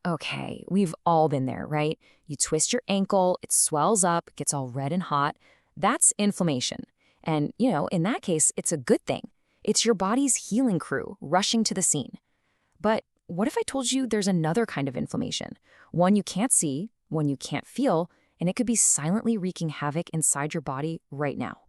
Okay, we've all been there, right? You twist your ankle, it swells up, gets all red and hot. That's inflammation. And, in that case, it's a good thing. It's your body's healing crew rushing to the scene. But what if I told you there's another kind of inflammation? One you can't see, one you can't feel, and it could be silently wreaking havoc inside your body right now.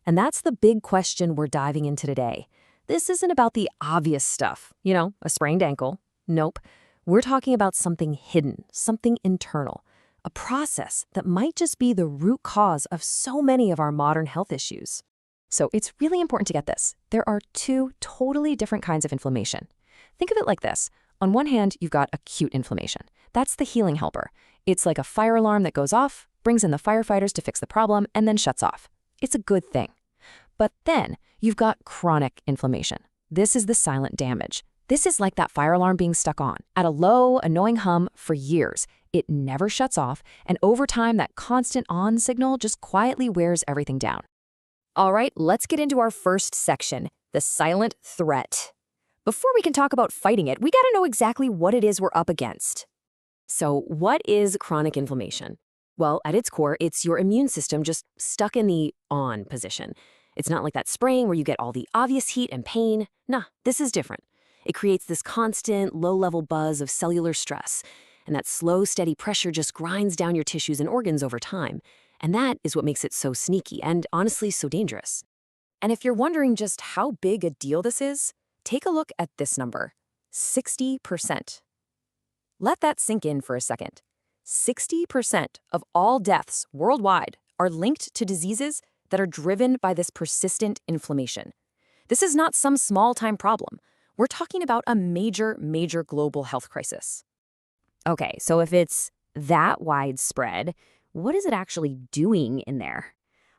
And that's the big question we're diving into today. This isn't about the obvious stuff, a sprained ankle. Nope. We're talking about something hidden, something internal, a process that might just be the root cause of so many of our modern health issues. So it's really important to get this. There are two totally different kinds of inflammation. Think of it like this. On one hand, you've got acute inflammation. That's the healing helper. It's like a fire alarm that goes off, brings in the firefighters to fix the problem, and then shuts off. It's a good thing. But then you've got chronic inflammation. This is the silent damage. This is like that fire alarm being stuck on at a low, annoying hum for years. It never shuts off, and over time, that constant on signal just quietly wears everything down. All right, let's get into our first section, the silent threat. Before we can talk about fighting it, we gotta know exactly what it is we're up against. So what is chronic inflammation? Well, at its core, it's your immune system just stuck in the on position. It's not like that spraying where you get all the obvious heat and pain. Nah, this is different. It creates this constant, low-level buzz of cellular stress, and that slow, steady pressure just grinds down your tissues and organs over time. And that is what makes it so sneaky and, honestly, so dangerous. And if you're wondering just how big a deal this is, take a look at this number, 60%. Let that sink in for a second. 60% of all deaths worldwide are linked to diseases that are driven by this persistent inflammation. This is not some small-time problem. We're talking about a major, major global health crisis. Okay, so if it's that widespread, what is it actually doing in there?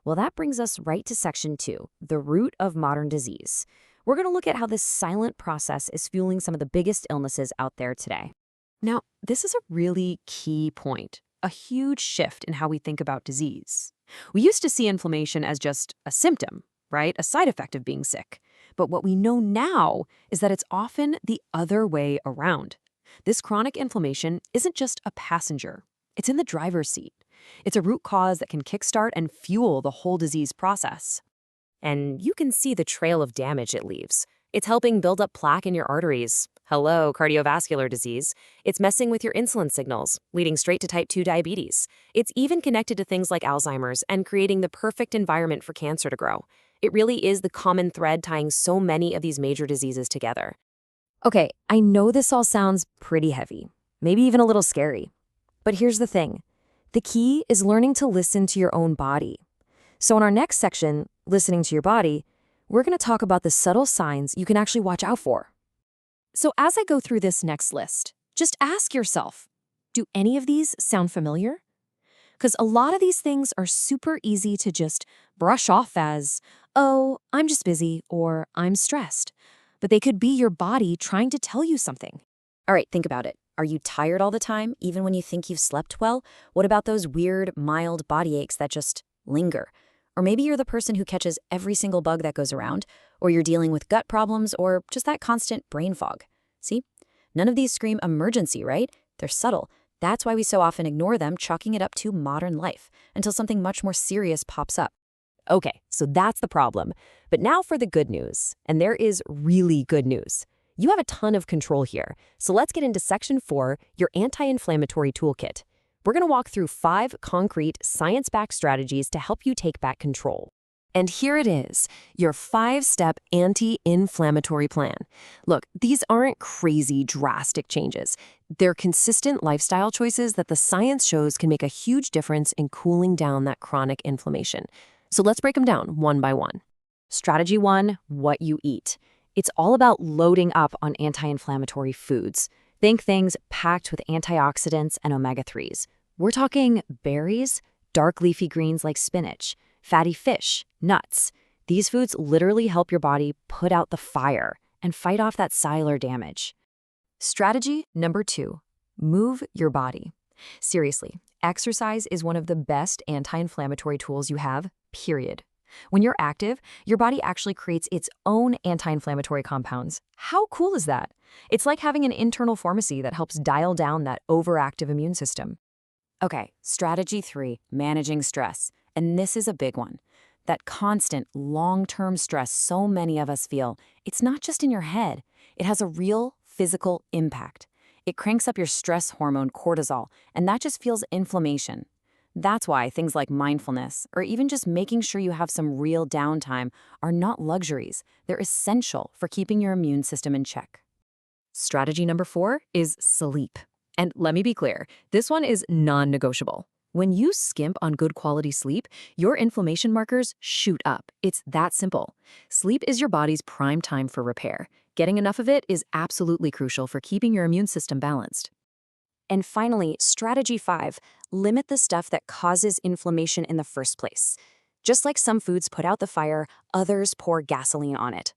Well, that brings us right to section 2, the root of modern disease. We're going to look at how this silent process is fueling some of the biggest illnesses out there today. Now, this is a really key point, a huge shift in how we think about disease. We used to see inflammation as just a symptom, right? A side effect of being sick. But what we know now is that it's often the other way around. This chronic inflammation isn't just a passenger. It's in the driver's seat. It's a root cause that can kickstart and fuel the whole disease process. And you can see the trail of damage it leaves. It's helping build up plaque in your arteries. Hello, cardiovascular disease. It's messing with your insulin signals, leading straight to type 2 diabetes. It's even connected to things like Alzheimer's and creating the perfect environment for cancer to grow. It really is the common thread tying so many of these major diseases together. Okay, I know this all sounds pretty heavy, maybe even a little scary. But here's the thing. The key is learning to listen to your own body. So in our next section, listening to your body, we're going to talk about the subtle signs you can actually watch out for. So as I go through this next list, just ask yourself, do any of these sound familiar? Because a lot of these things are super easy to just brush off as, oh, I'm just busy or I'm stressed. But they could be your body trying to tell you something. All right, think about it. Are you tired all the time, even when you think you've slept well? What about those weird, mild body aches that just linger? Or maybe you're the person who catches every single bug that goes around, or you're dealing with gut problems, or just that constant brain fog. See? None of these scream emergency, right? They're subtle. That's why we so often ignore them, chalking it up to modern life, until something much more serious pops up. Okay, so that's the problem. But now for the good news. And there is really good news. You have a ton of control here. So let's get into section 4, your anti-inflammatory toolkit. We're going to walk through 5 concrete, science-backed strategies to help you take back control. And here it is, your 5-step anti-inflammatory plan. Look, these aren't crazy, drastic changes. They're consistent lifestyle choices that the science shows can make a huge difference in cooling down that chronic inflammation. So let's break them down one by one. Strategy 1, what you eat. It's all about loading up on anti-inflammatory foods. Think things packed with antioxidants and omega-3s. We're talking berries, dark leafy greens like spinach, fatty fish, nuts. These foods literally help your body put out the fire and fight off that cellular damage. Strategy number 2, move your body. Seriously, exercise is one of the best anti-inflammatory tools you have, period. When you're active, your body actually creates its own anti-inflammatory compounds. How cool is that? It's like having an internal pharmacy that helps dial down that overactive immune system. Okay, strategy 3, managing stress. And this is a big one. That constant, long-term stress so many of us feel, it's not just in your head. It has a real physical impact. It cranks up your stress hormone cortisol, and that just fuels inflammation. That's why things like mindfulness, or even just making sure you have some real downtime, are not luxuries. They're essential for keeping your immune system in check. Strategy number 4 is sleep. And let me be clear, this one is non-negotiable. When you skimp on good quality sleep, your inflammation markers shoot up. It's that simple. Sleep is your body's prime time for repair. Getting enough of it is absolutely crucial for keeping your immune system balanced. And finally, strategy 5, limit the stuff that causes inflammation in the first place. Just like some foods put out the fire, others pour gasoline on it.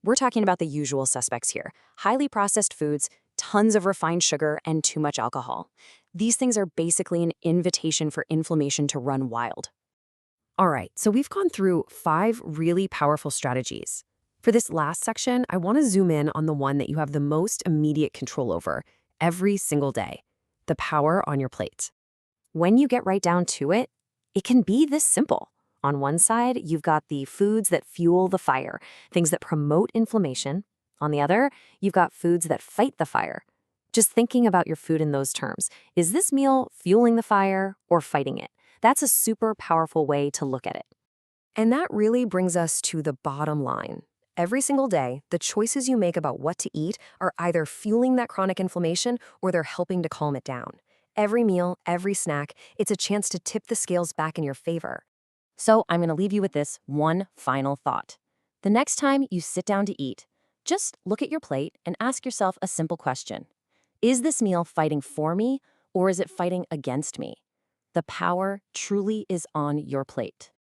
We're talking about the usual suspects here: highly processed foods, tons of refined sugar, and too much alcohol. These things are basically an invitation for inflammation to run wild. All right, so we've gone through 5 really powerful strategies. For this last section, I want to zoom in on the one that you have the most immediate control over every single day: the power on your plate. When you get right down to it, it can be this simple. On one side, you've got the foods that fuel the fire, things that promote inflammation. On the other, you've got foods that fight the fire. Just thinking about your food in those terms, is this meal fueling the fire or fighting it? That's a super powerful way to look at it. And that really brings us to the bottom line. Every single day, the choices you make about what to eat are either fueling that chronic inflammation or they're helping to calm it down. Every meal, every snack, it's a chance to tip the scales back in your favor. So I'm going to leave you with this one final thought. The next time you sit down to eat, just look at your plate and ask yourself a simple question. Is this meal fighting for me, or is it fighting against me? The power truly is on your plate.